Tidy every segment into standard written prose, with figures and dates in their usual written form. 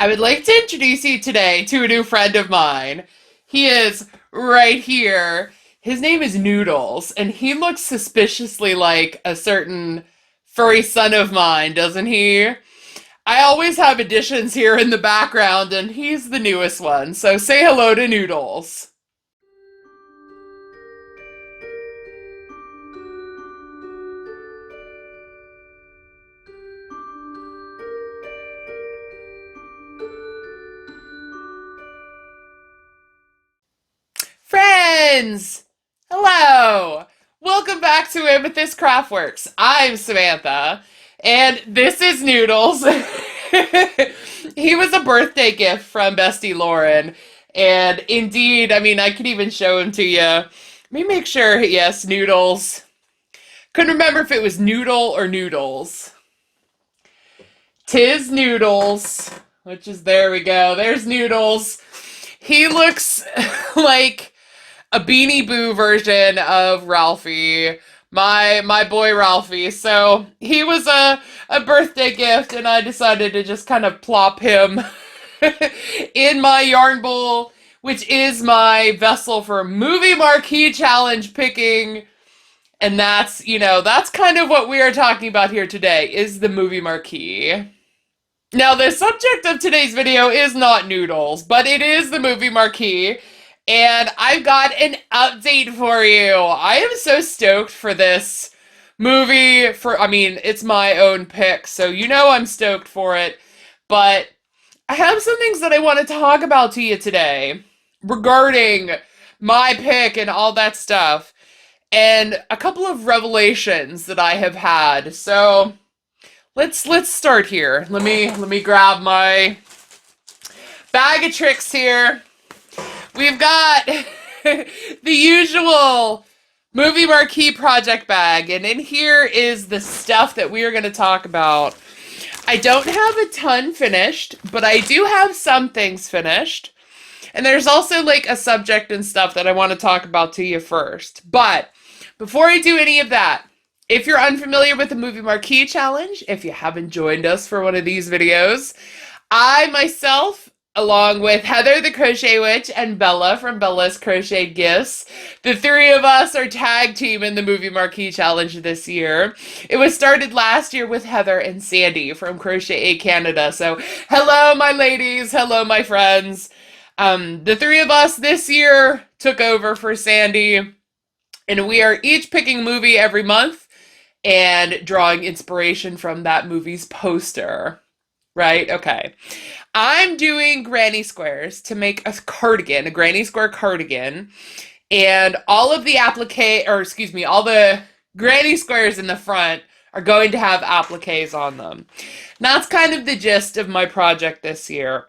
I would like to introduce you today to a new friend of mine. He is right here. His name is Noodles, and he looks suspiciously like a certain furry son of mine, doesn't he? I always have additions here in the background, and he's the newest one. So say hello to Noodles. Friends! Hello! Welcome back to Amethyst Craftworks. I'm Samantha, and this is Noodles. He was a birthday gift from Bestie Lauren, and indeed, I could even show him to you. Let me make sure, yes, Noodles. Couldn't remember if it was Noodle or Noodles. Tis Noodles, which is, there we go, there's Noodles. He looks like a Beanie Boo version of Ralphie, my boy Ralphie. So he was a birthday gift, and I decided to just kind of plop him in my yarn bowl, which is my vessel for Movie Marquee challenge picking. And that's kind of what we are talking about here today, is the Movie Marquee. Now, the subject of today's video is not Noodles, but it is the Movie Marquee. And I've got an update for you. I am so stoked for this movie. It's my own pick, so I'm stoked for it. But I have some things that I want to talk about to you today regarding my pick and all that stuff. And a couple of revelations that I have had. So let's start here. Let me grab my bag of tricks here. We've got the usual Movie Marquee project bag, and in here is the stuff that we are going to talk about. I don't have a ton finished, but I do have some things finished. And there's also like a subject and stuff that I want to talk about to you first. But before I do any of that, if you're unfamiliar with the Movie Marquee Challenge, if you haven't joined us for one of these videos, I myself, along with Heather the Crochet Witch and Bella from Bella's Crochet Gifts, the three of us are tag team in the Movie Marquee Challenge this year. It was started last year with Heather and Sandy from Crochet Canada. So hello, my ladies. Hello, my friends. The three of us this year took over for Sandy, and we are each picking a movie every month and drawing inspiration from that movie's poster. Right? Okay. I'm doing granny squares to make a cardigan, a granny square cardigan, and all of the all the granny squares in the front are going to have appliques on them. And that's kind of the gist of my project this year.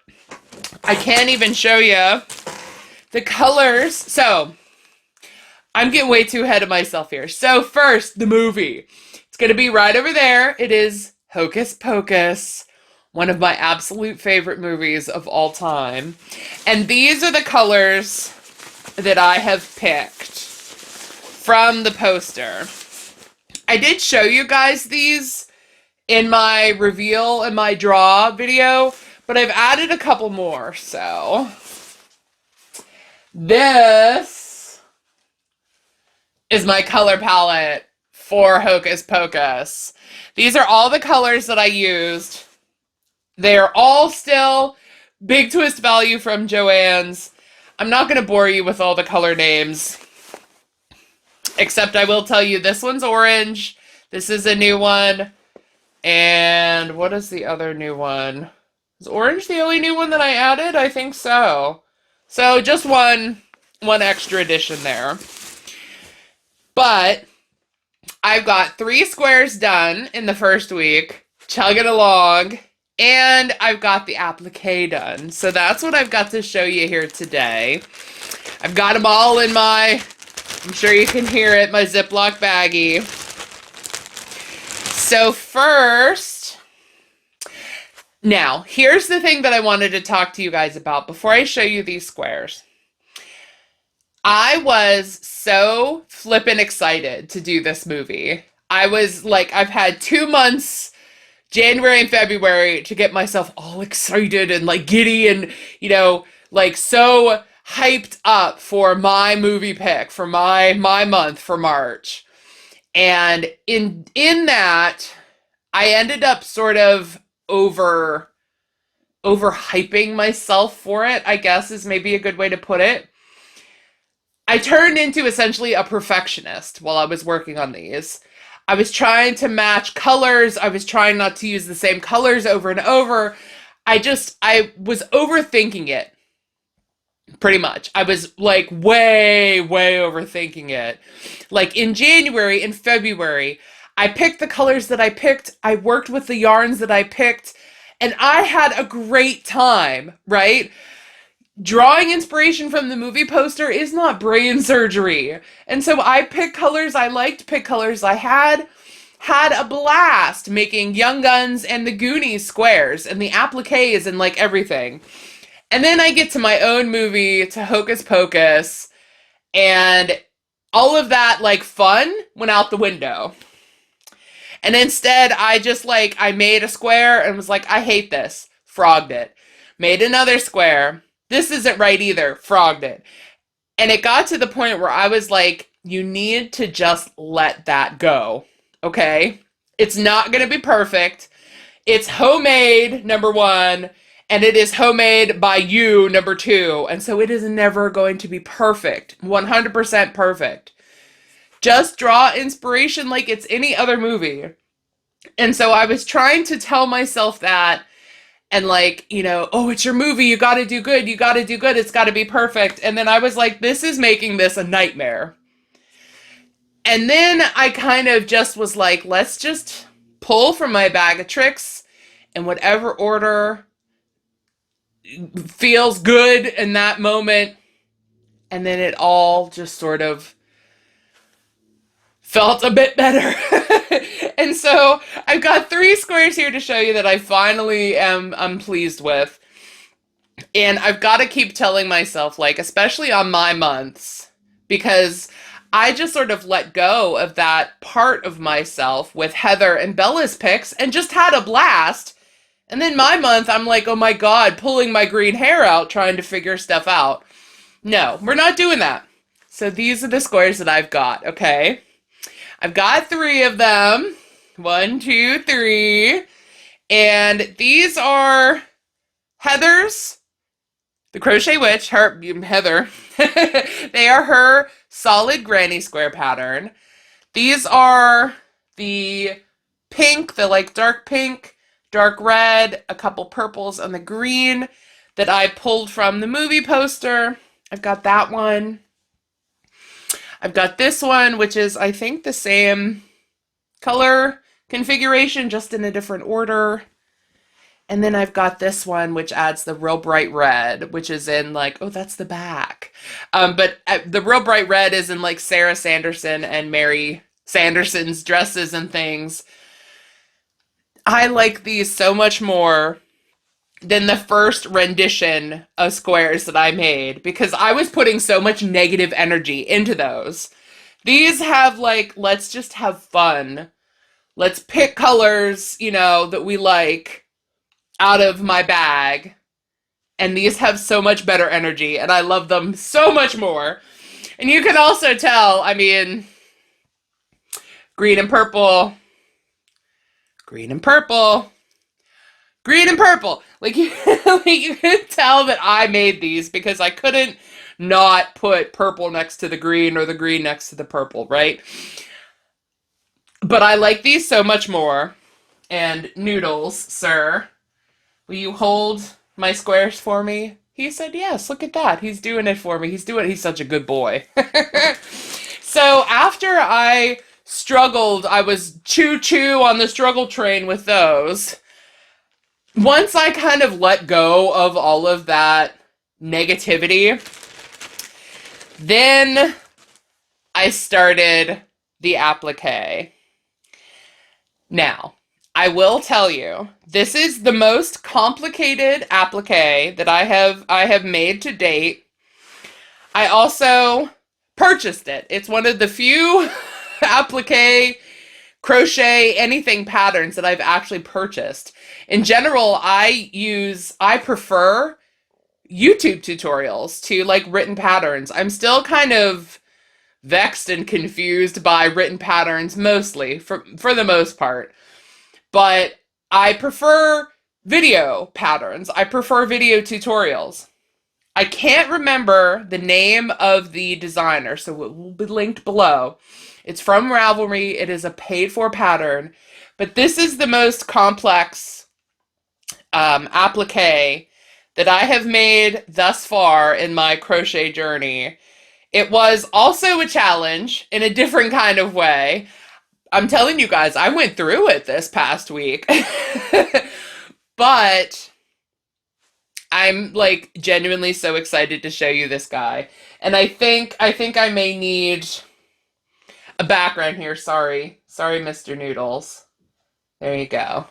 I can't even show you the colors. So I'm getting way too ahead of myself here. So first, the movie. It's going to be right over there. It is Hocus Pocus, one of my absolute favorite movies of all time. And these are the colors that I have picked from the poster. I did show you guys these in my reveal and my draw video, but I've added a couple more. So this is my color palette for Hocus Pocus. These are all the colors that I used. They're all still Big Twist value from Joann's. I'm not going to bore you with all the color names, except I will tell you this one's orange. This is a new one. And what is the other new one? Is orange the only new one that I added? I think so. So just one extra addition there. But I've got 3 squares done in the first week, chugging along. And I've got the applique done. So that's what I've got to show you here today. I've got them all in I'm sure you can hear it, my Ziploc baggie. So first, now, here's the thing that I wanted to talk to you guys about before I show you these squares. I was so flippin' excited to do this movie. I was like, I've had 2 months January and February to get myself all excited and like giddy and, like so hyped up for my movie pick, for my month for March. And in that, I ended up sort of overhyping myself for it, I guess is maybe a good way to put it. I turned into essentially a perfectionist while I was working on these. I was trying to match colors. I was trying not to use the same colors over and over. I was overthinking it pretty much. I was like way, way overthinking it. Like in January and February, I picked the colors that I picked. I worked with the yarns that I picked, and I had a great time, right? Drawing inspiration from the movie poster is not brain surgery. And so I picked colors I liked, picked colors I had a blast making Young Guns and the Goonies squares and the appliques and like everything. And then I get to my own movie, to Hocus Pocus, and all of that like fun went out the window. And instead I made a square and was like, I hate this. Frogged it. Made another square. This isn't right either. Frogged it. And it got to the point where I was like, you need to just let that go. Okay? It's not going to be perfect. It's homemade, number one, and it is homemade by you, number two. And so it is never going to be perfect. 100% perfect. Just draw inspiration like it's any other movie. And so I was trying to tell myself that, and like, oh, it's your movie. You got to do good. You got to do good. It's got to be perfect. And then I was like, this is making this a nightmare. And then I kind of just was like, let's just pull from my bag of tricks in whatever order feels good in that moment. And then it all just sort of felt a bit better. And so I've got 3 squares here to show you that I finally am pleased with. And I've got to keep telling myself, like, especially on my months, because I just sort of let go of that part of myself with Heather and Bella's picks and just had a blast. And then my month, I'm like, oh my God, pulling my green hair out, trying to figure stuff out. No, we're not doing that. So these are the squares that I've got, okay? I've got 3 of them. 1, 2, 3. And these are Heather's, the Crochet Witch, Heather. They are her solid granny square pattern. These are the pink, the like dark pink, dark red, a couple purples, and the green that I pulled from the movie poster. I've got that one. I've got this one, which is, I think, the same color configuration, just in a different order. And then I've got this one, which adds the real bright red, which is in like, oh, that's the back. But the real bright red is in like Sarah Sanderson and Mary Sanderson's dresses and things. I like these so much more than the first rendition of squares that I made, because I was putting so much negative energy into those. These have like, let's just have fun. Let's pick colors, that we like out of my bag. And these have so much better energy, and I love them so much more. And you can also tell, I mean, green and purple, green and purple, green and purple. Like you can tell that I made these because I couldn't not put purple next to the green or the green next to the purple, right? But I like these so much more. And Noodles, sir, will you hold my squares for me? He said, yes, look at that. He's doing it for me. He's such a good boy. So after I struggled, I was choo-choo on the struggle train with those. Once I kind of let go of all of that negativity, then I started the applique. Now, I will tell you, this is the most complicated applique that I have made to date. I also purchased it. It's one of the few applique crochet anything patterns that I've actually purchased. In general, I prefer YouTube tutorials to like written patterns. I'm still kind of vexed and confused by written patterns mostly for the most part. But I prefer video patterns. I prefer video tutorials. I can't remember the name of the designer, so it will be linked below. It's from Ravelry. It is a paid-for pattern, but this is the most complex applique that I have made thus far in my crochet journey. It was also a challenge in a different kind of way. I'm telling you guys, I went through it this past week. But I'm like genuinely so excited to show you this guy. And I think I may need a background here. Sorry, Mr. Noodles. There you go.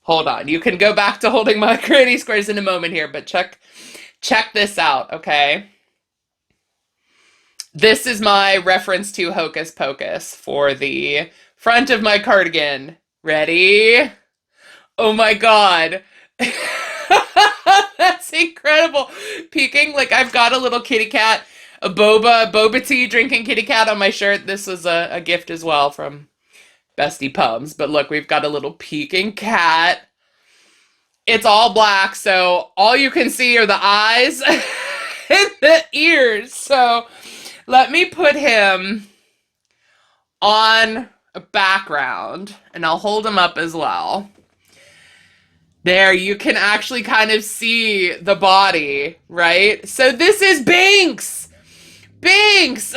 Hold on. You can go back to holding my granny squares in a moment here, but check this out, okay? This is my reference to Hocus Pocus for the front of my cardigan. Ready? Oh my god. That's incredible. Peeking, like I've got a little kitty cat, a boba tea drinking kitty cat on my shirt. This was a gift as well from Bestie Pums. But look, we've got a little peeking cat. It's all black, so all you can see are the eyes and the ears. So let me put him on a background, and I'll hold him up as well. There, you can actually kind of see the body, right? So this is Binx! Binx!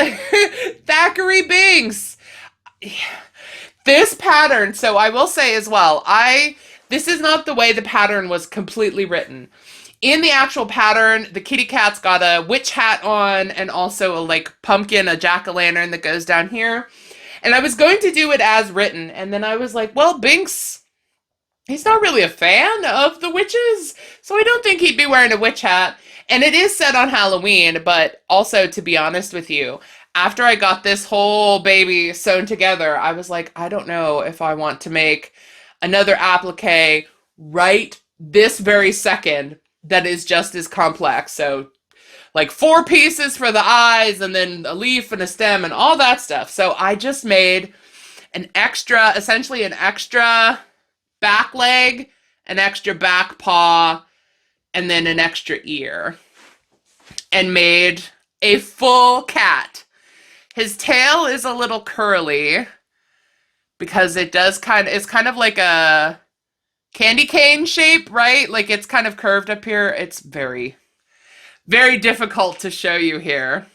Thackeray Binx! This pattern, so I will say as well, this is not the way the pattern was completely written. In the actual pattern, the kitty cat's got a witch hat on and also a like pumpkin, a jack-o'-lantern that goes down here. And I was going to do it as written, and then I was like, well, Binx, he's not really a fan of the witches, so I don't think he'd be wearing a witch hat. And it is set on Halloween, but also, to be honest with you, after I got this whole baby sewn together, I was like, I don't know if I want to make another applique right this very second that is just as complex. So like 4 pieces for the eyes and then a leaf and a stem and all that stuff. So I just made essentially an extra back leg, an extra back paw, and then an extra ear, and made a full cat. His tail is a little curly because it's kind of like a candy cane shape, right? Like it's kind of curved up here. It's very, very difficult to show you here.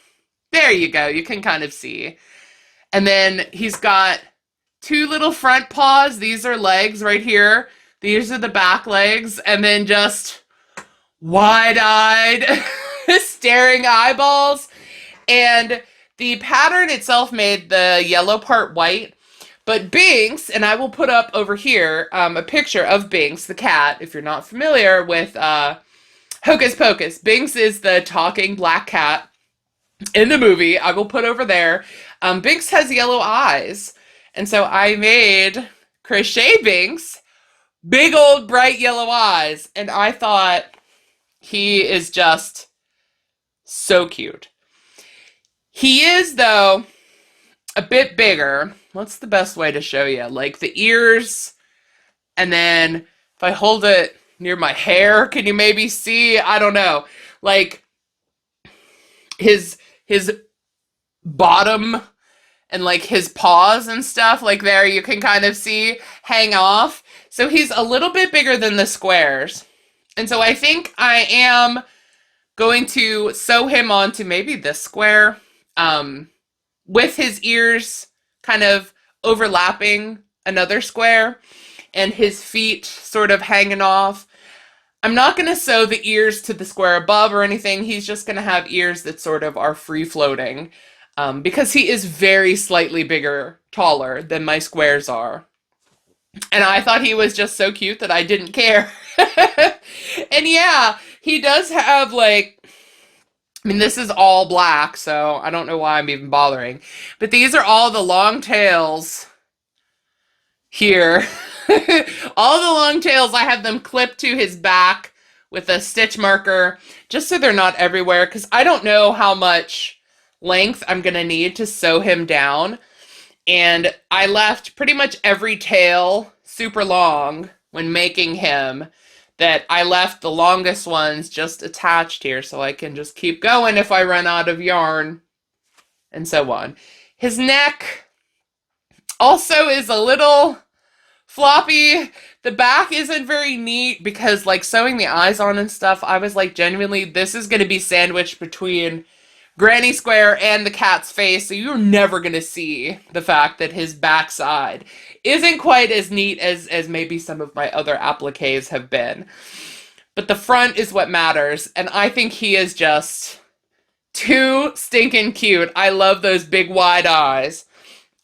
There you go. You can kind of see. And then he's got 2 little front paws. These are legs right here. These are the back legs. And then just wide-eyed, staring eyeballs. And the pattern itself made the yellow part white. But Binx, and I will put up over here a picture of Binx, the cat, if you're not familiar with Hocus Pocus. Binx is the talking black cat in the movie. I will put over there. Binx has yellow eyes. And so I made Crochet Binx big old bright yellow eyes. And I thought he is just so cute. He is, though, a bit bigger. What's the best way to show you? Like the ears, and then if I hold it near my hair, can you maybe see? I don't know. Like his bottom and like his paws and stuff, like there you can kind of see hang off. So he's a little bit bigger than the squares. And so I think I am going to sew him onto maybe this square, with his ears kind of overlapping another square and his feet sort of hanging off. I'm not going to sew the ears to the square above or anything. He's just going to have ears that sort of are free floating, because he is very slightly bigger, taller than my squares are. And I thought he was just so cute that I didn't care. And yeah, he does have like, I mean, this is all black, so I don't know why I'm even bothering. But these are all the long tails here. All the long tails, I have them clipped to his back with a stitch marker, just so they're not everywhere, because I don't know how much length I'm going to need to sew him down. And I left pretty much every tail super long when making him, that I left the longest ones just attached here so I can just keep going if I run out of yarn, and so on. His neck also is a little floppy. The back isn't very neat because, like, sewing the eyes on and stuff, I was like, genuinely, this is going to be sandwiched between Granny Square and the cat's face, so you're never going to see the fact that his backside isn't quite as neat as maybe some of my other appliques have been. But the front is what matters, and I think he is just too stinking cute. I love those big wide eyes.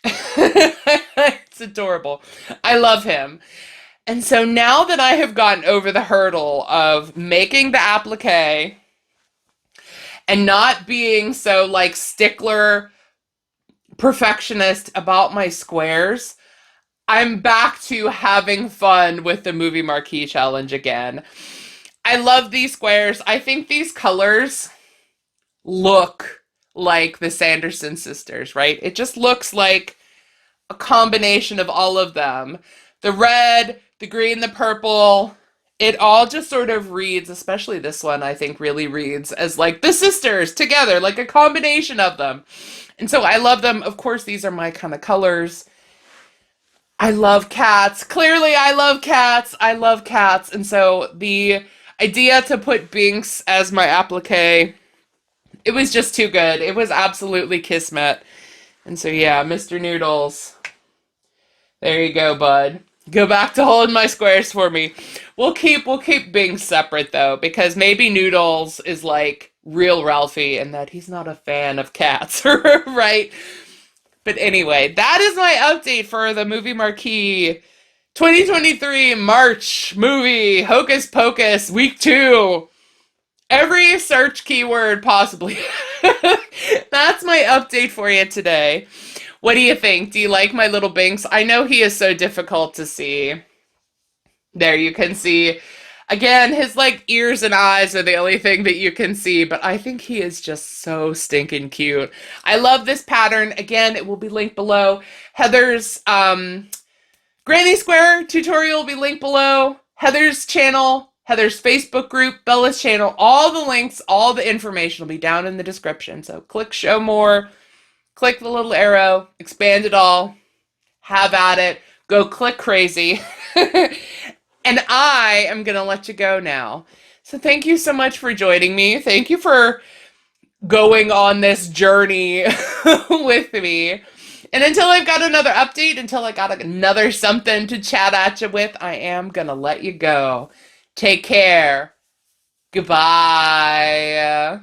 It's adorable. I love him. And so now that I have gotten over the hurdle of making the applique and not being so, like, stickler perfectionist about my squares, I'm back to having fun with the Movie Marquee challenge again. I love these squares. I think these colors look like the Sanderson sisters, right? It just looks like a combination of all of them. The red, the green, the purple, it all just sort of reads, especially this one, I think really reads as like the sisters together, like a combination of them. And so I love them. Of course, these are my kind of colors. I love cats. Clearly, I love cats. I love cats. And so the idea to put Binx as my applique, it was just too good. It was absolutely kismet. And so yeah, Mr. Noodles, there you go, bud. Go back to holding my squares for me. We'll keep Binx separate though, because maybe Noodles is like real Ralphie and that he's not a fan of cats, right? But anyway, that is my update for the Movie Marquee 2023 March movie Hocus Pocus Week 2. Every search keyword possibly. That's my update for you today. What do you think? Do you like my little Binx? I know he is so difficult to see. There you can see. Again, his like ears and eyes are the only thing that you can see, but I think he is just so stinking cute. I love this pattern. Again, it will be linked below. Heather's Granny Square tutorial will be linked below. Heather's channel, Heather's Facebook group, Bella's channel, all the links, all the information will be down in the description. So click show more, click the little arrow, expand it all, have at it, go click crazy. And I am going to let you go now. So thank you so much for joining me. Thank you for going on this journey with me. And until I've got another update, until I got another something to chat at you with, I am going to let you go. Take care. Goodbye.